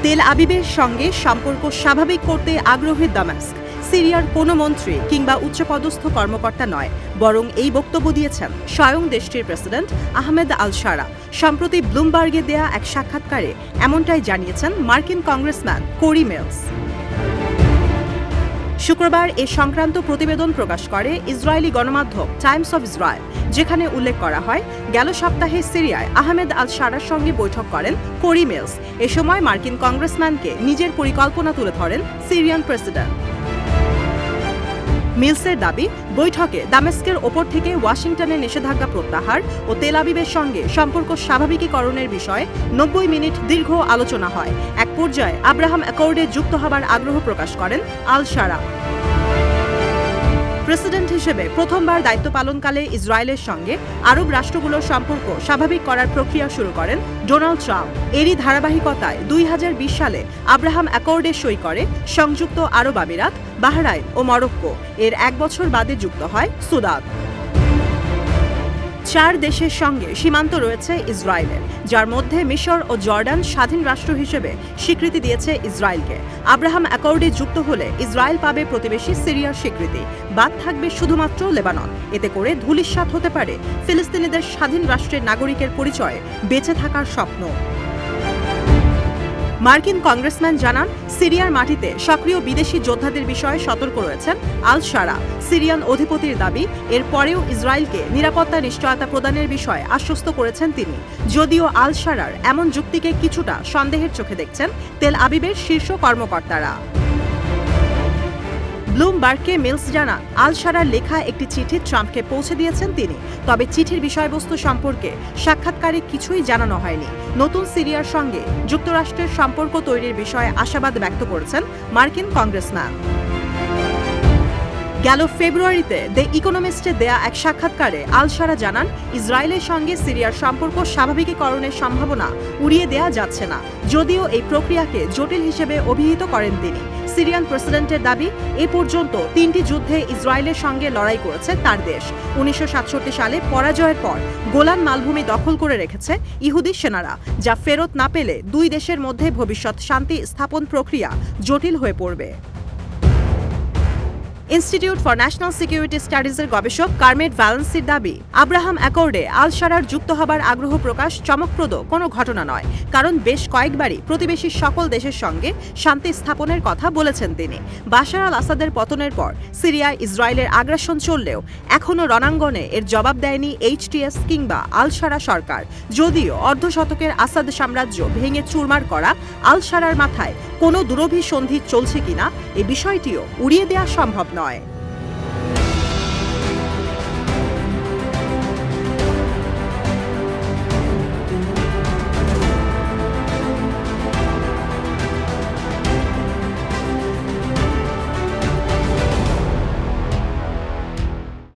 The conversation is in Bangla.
তেল আবিবের সঙ্গে সম্পর্ক স্বাভাবিক করতে আগ্রহী দামেস্ক সিরিয়ার কোনো মন্ত্রী কিংবা উচ্চপদস্থ কর্মকর্তা নয়, বরং এই বক্তব্য দিয়েছেন স্বয়ং দেশটির প্রেসিডেন্ট আহমেদ আল শারা। সম্প্রতি ব্লুমবার্গে দেয়া এক সাক্ষাৎকারে এমনটাই জানিয়েছেন মার্কিন কংগ্রেসম্যান কোরি মিলস। শুক্রবার এ সংক্রান্ত প্রতিবেদন প্রকাশ করে ইসরায়েলি গণমাধ্যম টাইমস অব ইসরায়েল, যেখানে উল্লেখ করা হয় গেল সপ্তাহে সিরিয়ায় আহমেদ আল শারার সঙ্গে বৈঠক করেন কোরি মিলস। এ সময় মার্কিন কংগ্রেসম্যানকে নিজের পরিকল্পনা তুলে ধরেন সিরিয়ান প্রেসিডেন্ট। মিলসের দাবি, বৈঠকে দামেস্কের ওপর থেকে ওয়াশিংটনের নিষেধাজ্ঞা প্রত্যাহার ও তেল আবিবের সঙ্গে সম্পর্ক স্বাভাবিকীকরণের বিষয়ে 90 মিনিট দীর্ঘ আলোচনা হয়। এক পর্যায়ে আব্রাহাম অ্যাকর্ডে যুক্ত হবার আগ্রহ প্রকাশ করেন আল শারা। প্রেসিডেন্ট হিসেবে প্রথমবার দায়িত্ব পালনকালে ইসরায়েলের সঙ্গে আরব রাষ্ট্রগুলোর সম্পর্ক স্বাভাবিক করার প্রক্রিয়া শুরু করেন ডোনাল্ড ট্রাম্প। এরই ধারাবাহিকতায় 2020 সালে আব্রাহাম অ্যাকর্ডে সই করে সংযুক্ত আরব আমিরাত, বাহরাইন ও মরক্কো। এর এক বছর বাদে যুক্ত হয় সুদান। 4 দেশের সঙ্গে সীমান্ত রয়েছে ইসরায়েলের, যার মধ্যে মিশর ও জর্ডান স্বাধীন রাষ্ট্র হিসেবে স্বীকৃতি দিয়েছে ইসরায়েলকে। আব্রাহাম অ্যাকর্ডে যুক্ত হলে ইসরায়েল পাবে প্রতিবেশী সিরিয়ার স্বীকৃতি, বাদ থাকবে শুধুমাত্র লেবানন। এতে করে ধূলিসাৎ হতে পারে ফিলিস্তিনিদের স্বাধীন রাষ্ট্রের নাগরিকের পরিচয়ে বেঁচে থাকার স্বপ্ন। মার্কিন কংগ্রেসম্যান জানান, সিরিয়ার মাটিতে সক্রিয় বিদেশি যোদ্ধাদের বিষয়ে সতর্ক রয়েছেন আল শারা। সিরিয়ান অধিপতির দাবি, এর পরেও ইসরায়েলকে নিরাপত্তা নিশ্চয়তা প্রদানের বিষয়ে আশ্বস্ত করেছেন তিনি। যদিও আল শারার এমন যুক্তিকে কিছুটা সন্দেহের চোখে দেখছেন তেল আবিবের শীর্ষ কর্মকর্তারা। ব্লুমবার্গকে মিলস জানান, আল শারার লেখা একটি চিঠি ট্রাম্পকে পৌঁছে দিয়েছেন তিনি। তবে চিঠির বিষয়বস্তু সম্পর্কে সাক্ষাৎকারে কিছুই জানানো হয়নি। নতুন সিরিয়ার সঙ্গে যুক্তরাষ্ট্রের সম্পর্ক তৈরির বিষয়ে আশাবাদ ব্যক্ত করেছেন মার্কিন কংগ্রেসম্যান। গেল ফেব্রুয়ারিতে দ্য ইকোনমিস্টে দেয়া এক সাক্ষাৎকারে আল শারা জানান, ইসরায়েলের সঙ্গে সিরিয়ার সম্পর্ক স্বাভাবিকীকরণের সম্ভাবনা উড়িয়ে দেয়া যাচ্ছে না, যদিও এই প্রক্রিয়াকে জটিল হিসেবে অভিহিত করেন তিনি। সিরিয়ান প্রেসিডেন্টের দাবি, এ পর্যন্ত 3টি যুদ্ধে ইসরায়েলের সঙ্গে লড়াই করেছে তার দেশ। 1967 সালে পরাজয়ের পর গোলান মালভূমি দখল করে রেখেছে ইহুদি সেনারা, যা ফেরত না পেলে দুই দেশের মধ্যে ভবিষ্যৎ শান্তি স্থাপন প্রক্রিয়া জটিল হয়ে পড়বে। ইনস্টিটিউট ফর ন্যাশনাল সিকিউরিটি স্টাডিজের গবেষক কার্মেট ভ্যালেন্সির দাবি, আব্রাহাম অ্যাকর্ডে আল শারার যুক্ত হবার আগ্রহ প্রকাশ চমকপ্রদ কোনো ঘটনা নয়, কারণ বেশ কয়েকবারই প্রতিবেশী সকল দেশের সঙ্গে শান্তি স্থাপনের কথা বলেছেন তিনি। বাশার আল আসাদের পতনের পর সিরিয়ায় ইসরায়েলের আগ্রাসন চললেও এখনও রণাঙ্গনে এর জবাব দেয়নি এইচটিএস কিংবা আল শারা সরকার। যদিও অর্ধশতকের আসাদ সাম্রাজ্য ভেঙে চুরমার করা আল শারার মাথায় কোনো দুরভিসন্ধি চলছে কিনা, এ বিষয়টিও উড়িয়ে দেওয়া সম্ভব নয়।